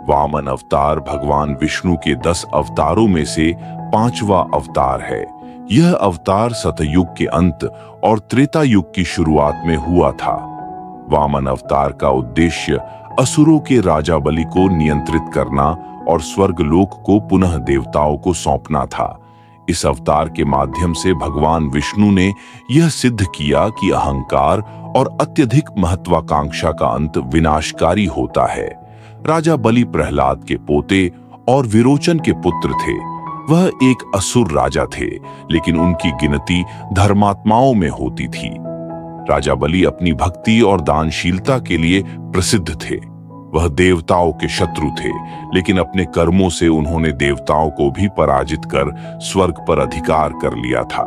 वामन अवतार भगवान विष्णु के 10 अवतारों में से 5वां अवतार है। यह अवतार सतयुग के अंत और त्रेता युग की शुरुआत में हुआ था। वामन अवतार का उद्देश्य असुरों के राजा बलि को नियंत्रित करना और स्वर्गलोक को पुनः देवताओं को सौंपना था। इस अवतार के माध्यम से भगवान विष्णु ने यह सिद्ध किया कि अहंकार और अत्यधिक महत्वाकांक्षा का अंत विनाशकारी होता है। राजा बलि प्रहलाद के पोते और विरोचन के पुत्र थे। वह एक असुर राजा थे, लेकिन उनकी गिनती धर्मात्माओं में होती थी। राजा बलि अपनी भक्ति और दानशीलता के लिए प्रसिद्ध थे। वह देवताओं के शत्रु थे, लेकिन अपने कर्मों से उन्होंने देवताओं को भी पराजित कर स्वर्ग पर अधिकार कर लिया था।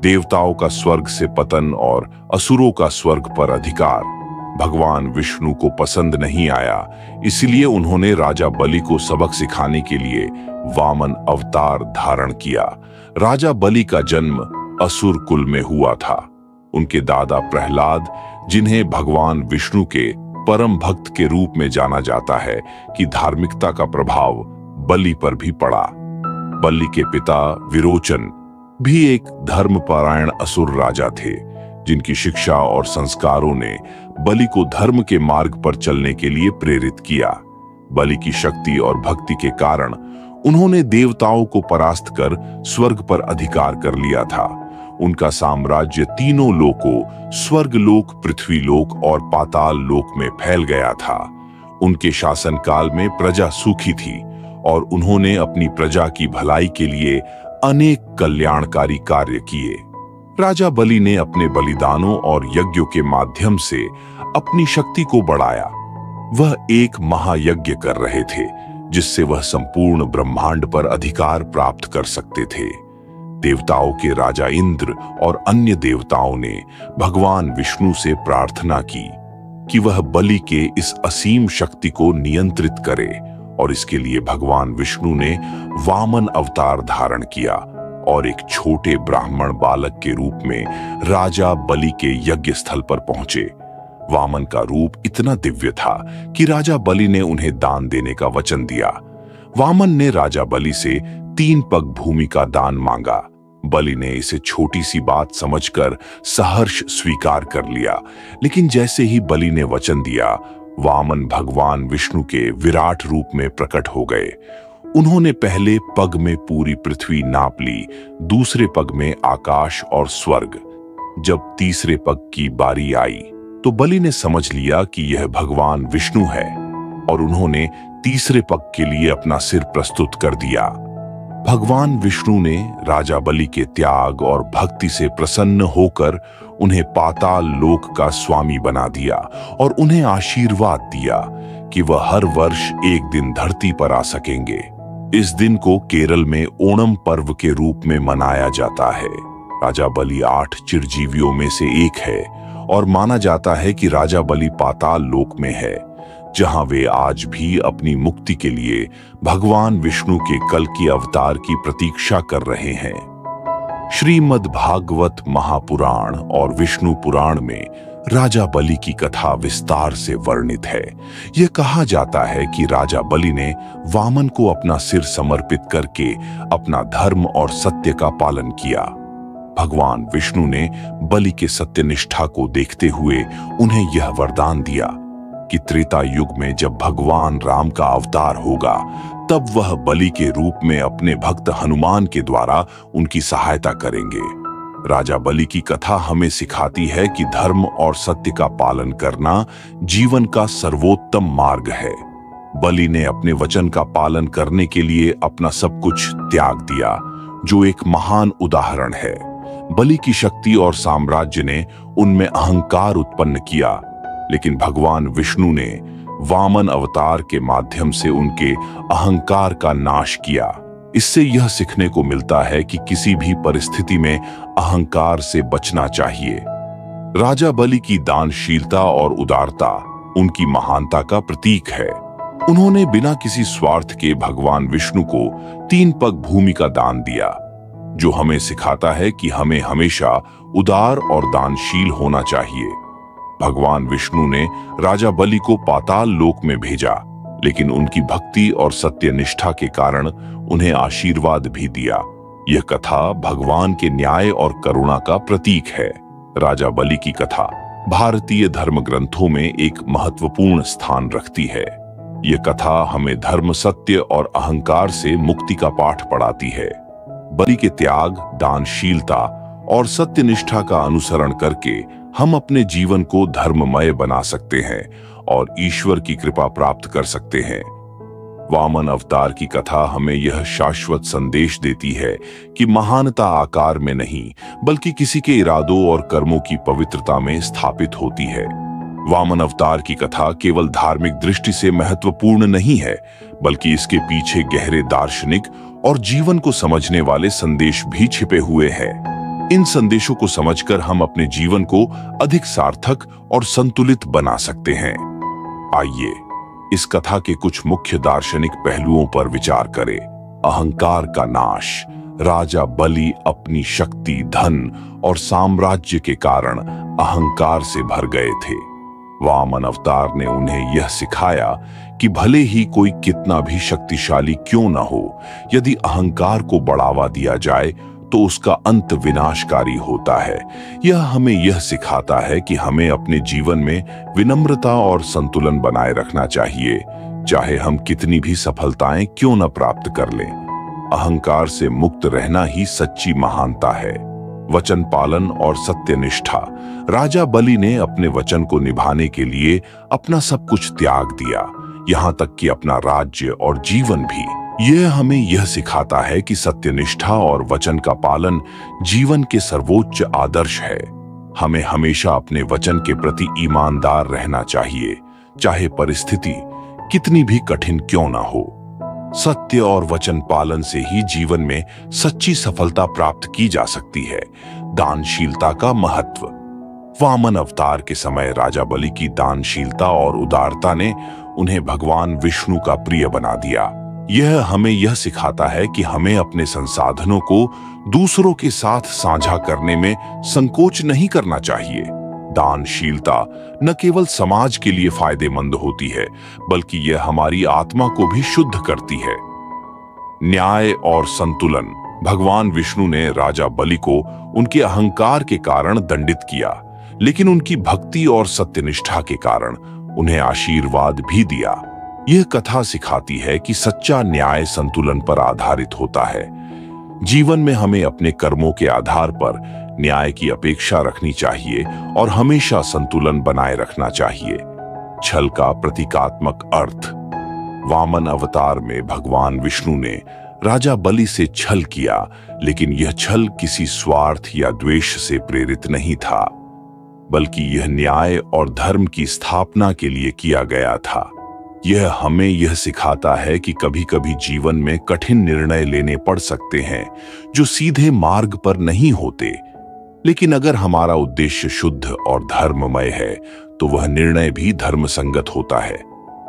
देवताओं का स्वर्ग से पतन और असुरों का स्वर्ग पर अधिकार भगवान विष्णु को पसंद नहीं आया, इसलिए उन्होंने राजा बलि को सबक सिखाने के लिए वामन अवतार धारण किया। राजा बलि का जन्म असुर कुल में हुआ था। उनके दादा प्रहलाद, जिन्हें भगवान विष्णु के परम भक्त के रूप में जाना जाता है, कि धार्मिकता का प्रभाव बलि पर भी पड़ा। बलि के पिता विरोचन भी एक धर्मपरायण असुर राजा थे, जिनकी शिक्षा और संस्कारों ने बलि को धर्म के मार्ग पर चलने के लिए प्रेरित किया। बलि की शक्ति और भक्ति के कारण उन्होंने देवताओं को परास्त कर स्वर्ग पर अधिकार कर लिया था। उनका साम्राज्य तीनों लोकों, स्वर्गलोक, पृथ्वीलोक और पाताल लोक में फैल गया था। उनके शासनकाल में प्रजा सुखी थी और उन्होंने अपनी प्रजा की भलाई के लिए अनेक कल्याणकारी कार्य किए। राजा बलि ने अपने बलिदानों और यज्ञों के माध्यम से अपनी शक्ति को बढ़ाया। वह एक महायज्ञ कर रहे थे, जिससे वह संपूर्ण ब्रह्मांड पर अधिकार प्राप्त कर सकते थे। देवताओं के राजा इंद्र और अन्य देवताओं ने भगवान विष्णु से प्रार्थना की कि वह बलि के इस असीम शक्ति को नियंत्रित करे, और इसके लिए भगवान विष्णु ने वामन अवतार धारण किया और एक छोटे ब्राह्मण बालक के रूप में राजा बलि के यज्ञ स्थल पर पहुंचे। वामन का रूप इतना दिव्य था कि राजा बलि ने उन्हें दान देने का वचन दिया। वामन ने राजा बलि से 3 पग भूमि का दान मांगा। बलि ने इसे छोटी सी बात समझकर सहर्ष स्वीकार कर लिया, लेकिन जैसे ही बलि ने वचन दिया, वामन भगवान विष्णु के विराट रूप में प्रकट हो गए। उन्होंने पहले पग में पूरी पृथ्वी नाप ली, दूसरे पग में आकाश और स्वर्ग। जब तीसरे पग की बारी आई तो बलि ने समझ लिया कि यह भगवान विष्णु है, और उन्होंने तीसरे पग के लिए अपना सिर प्रस्तुत कर दिया। भगवान विष्णु ने राजा बलि के त्याग और भक्ति से प्रसन्न होकर उन्हें पाताल लोक का स्वामी बना दिया और उन्हें आशीर्वाद दिया कि वह हर वर्ष एक दिन धरती पर आ सकेंगे। इस दिन को केरल में ओणम पर्व के रूप में मनाया जाता है। राजा बलि 8 चिरजीवियों में से एक है और माना जाता है कि राजा बलि पाताल लोक में है, जहां वे आज भी अपनी मुक्ति के लिए भगवान विष्णु के कल की अवतार की प्रतीक्षा कर रहे हैं। श्रीमद् भागवत महापुराण और विष्णु पुराण में राजा बलि की कथा विस्तार से वर्णित है। यह कहा जाता है कि राजा बलि ने वामन को अपना सिर समर्पित करके अपना धर्म और सत्य का पालन किया। भगवान विष्णु ने बलि के सत्यनिष्ठा को देखते हुए उन्हें यह वरदान दिया कि त्रेता युग में जब भगवान राम का अवतार होगा, तब वह बलि के रूप में अपने भक्त हनुमान के द्वारा उनकी सहायता करेंगे। राजा बलि की कथा हमें सिखाती है कि धर्म और सत्य का पालन करना जीवन का सर्वोत्तम मार्ग है। बलि ने अपने वचन का पालन करने के लिए अपना सब कुछ त्याग दिया, जो एक महान उदाहरण है। बलि की शक्ति और साम्राज्य ने उनमें अहंकार उत्पन्न किया, लेकिन भगवान विष्णु ने वामन अवतार के माध्यम से उनके अहंकार का नाश किया। इससे यह सीखने को मिलता है कि किसी भी परिस्थिति में अहंकार से बचना चाहिए। राजा बलि की दानशीलता और उदारता उनकी महानता का प्रतीक है। उन्होंने बिना किसी स्वार्थ के भगवान विष्णु को 3 पग भूमि का दान दिया, जो हमें सिखाता है कि हमें हमेशा उदार और दानशील होना चाहिए। भगवान विष्णु ने राजा बलि को पाताल लोक में भेजा, लेकिन उनकी भक्ति और सत्यनिष्ठा के कारण उन्हें आशीर्वाद भी दिया। यह कथा भगवान के न्याय और करुणा का प्रतीक है। राजा बलि की कथा भारतीय धर्म ग्रंथों में एक महत्वपूर्ण स्थान रखती है। यह कथा हमें धर्म, सत्य और अहंकार से मुक्ति का पाठ पढ़ाती है। बलि के त्याग, दानशीलता और सत्यनिष्ठा का अनुसरण करके हम अपने जीवन को धर्ममय बना सकते हैं और ईश्वर की कृपा प्राप्त कर सकते हैं। वामन अवतार की कथा हमें यह शाश्वत संदेश देती है कि महानता आकार में नहीं, बल्कि किसी के इरादों और कर्मों की पवित्रता में स्थापित होती है। वामन अवतार की कथा केवल धार्मिक दृष्टि से महत्वपूर्ण नहीं है, बल्कि इसके पीछे गहरे दार्शनिक और जीवन को समझने वाले संदेश भी छिपे हुए हैं। इन संदेशों को समझकर हम अपने जीवन को अधिक सार्थक और संतुलित बना सकते हैं। आइए इस कथा के कुछ मुख्य दार्शनिक पहलुओं पर विचार करें। अहंकार का नाश। राजा बलि अपनी शक्ति, धन और साम्राज्य के कारण अहंकार से भर गए थे। वामन अवतार ने उन्हें यह सिखाया कि भले ही कोई कितना भी शक्तिशाली क्यों न हो, यदि अहंकार को बढ़ावा दिया जाए तो उसका अंत विनाशकारी होता है। यह हमें यह सिखाता है कि हमें अपने जीवन में विनम्रता और संतुलन बनाए रखना चाहिए, चाहे हम कितनी भी सफलताएं क्यों न प्राप्त कर लें। अहंकार से मुक्त रहना ही सच्ची महानता है। वचन पालन और सत्यनिष्ठा। राजा बलि ने अपने वचन को निभाने के लिए अपना सब कुछ त्याग दिया, यहाँ तक कि अपना राज्य और जीवन भी। यह हमें यह सिखाता है कि सत्यनिष्ठा और वचन का पालन जीवन के सर्वोच्च आदर्श है। हमें हमेशा अपने वचन के प्रति ईमानदार रहना चाहिए, चाहे परिस्थिति कितनी भी कठिन क्यों ना हो। सत्य और वचन पालन से ही जीवन में सच्ची सफलता प्राप्त की जा सकती है। दानशीलता का महत्व। वामन अवतार के समय राजा बलि की दानशीलता और उदारता ने उन्हें भगवान विष्णु का प्रिय बना दिया। यह हमें यह सिखाता है कि हमें अपने संसाधनों को दूसरों के साथ साझा करने में संकोच नहीं करना चाहिए। दानशीलता न केवल समाज के लिए फायदेमंद होती है, बल्कि यह हमारी आत्मा को भी शुद्ध करती है। न्याय और संतुलन। भगवान विष्णु ने राजा बलि को उनके अहंकार के कारण दंडित किया, लेकिन उनकी भक्ति और सत्यनिष्ठा के कारण उन्हें आशीर्वाद भी दिया। यह कथा सिखाती है कि सच्चा न्याय संतुलन पर आधारित होता है। जीवन में हमें अपने कर्मों के आधार पर न्याय की अपेक्षा रखनी चाहिए और हमेशा संतुलन बनाए रखना चाहिए। छल का प्रतीकात्मक अर्थ। वामन अवतार में भगवान विष्णु ने राजा बलि से छल किया, लेकिन यह छल किसी स्वार्थ या द्वेष से प्रेरित नहीं था, बल्कि यह न्याय और धर्म की स्थापना के लिए किया गया था। यह हमें यह सिखाता है कि कभी-कभी जीवन में कठिन निर्णय लेने पड़ सकते हैं जो सीधे मार्ग पर नहीं होते, लेकिन अगर हमारा उद्देश्य शुद्ध और धर्ममय है तो वह निर्णय भी धर्मसंगत होता है।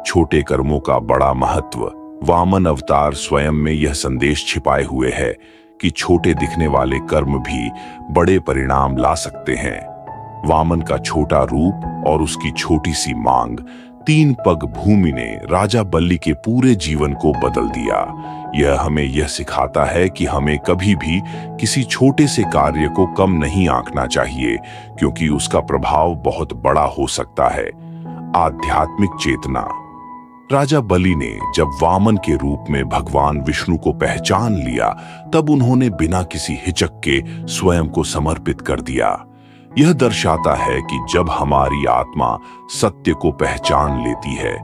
छोटे कर्मों का बड़ा महत्व। वामन अवतार स्वयं में यह संदेश छिपाए हुए है कि छोटे दिखने वाले कर्म भी बड़े परिणाम ला सकते हैं। वामन का छोटा रूप और उसकी छोटी सी मांग, 3 पग भूमि ने राजा बलि के पूरे जीवन को बदल दिया। यह हमें यह सिखाता है कि हमें कभी भी किसी छोटे से कार्य को कम नहीं आंकना चाहिए, क्योंकि उसका प्रभाव बहुत बड़ा हो सकता है। आध्यात्मिक चेतना। राजा बलि ने जब वामन के रूप में भगवान विष्णु को पहचान लिया, तब उन्होंने बिना किसी हिचक के स्वयं को समर्पित कर दिया। यह दर्शाता है कि जब हमारी आत्मा सत्य को पहचान लेती है,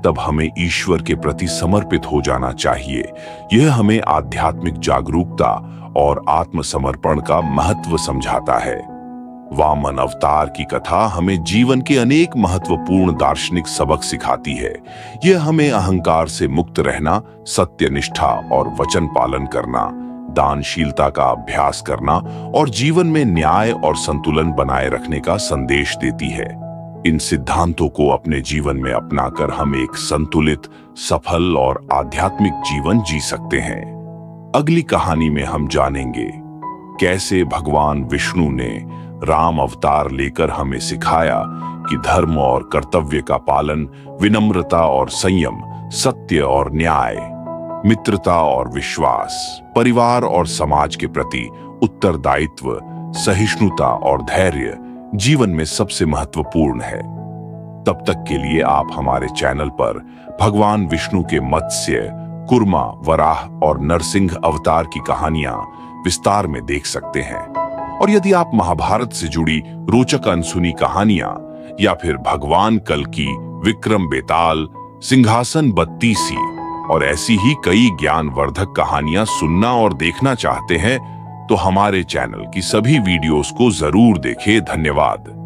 तब हमें ईश्वर के प्रति समर्पित हो जाना चाहिए। यह हमें आध्यात्मिक जागरूकता और आत्मसमर्पण का महत्व समझाता है। वामन अवतार की कथा हमें जीवन के अनेक महत्वपूर्ण दार्शनिक सबक सिखाती है। यह हमें अहंकार से मुक्त रहना, सत्यनिष्ठा और वचन पालन करना, दानशीलता का अभ्यास करना और जीवन में न्याय और संतुलन बनाए रखने का संदेश देती है। इन सिद्धांतों को अपने जीवन में अपनाकर हम एक संतुलित, सफल और आध्यात्मिक जीवन जी सकते हैं। अगली कहानी में हम जानेंगे कैसे भगवान विष्णु ने राम अवतार लेकर हमें सिखाया कि धर्म और कर्तव्य का पालन, विनम्रता और संयम सत्य और न्याय, मित्रता और विश्वास, परिवार और समाज के प्रति उत्तरदायित्व, सहिष्णुता और धैर्य जीवन में सबसे महत्वपूर्ण है। तब तक के लिए आप हमारे चैनल पर भगवान विष्णु के मत्स्य, कुर्मा, वराह और नरसिंह अवतार की कहानियां विस्तार में देख सकते हैं। और यदि आप महाभारत से जुड़ी रोचक अनसुनी कहानियां या फिर भगवान कल्कि, विक्रम बेताल, सिंहासन बत्तीसी और ऐसी ही कई ज्ञानवर्धक कहानियां सुनना और देखना चाहते हैं तो हमारे चैनल की सभी वीडियोस को जरूर देखें। धन्यवाद।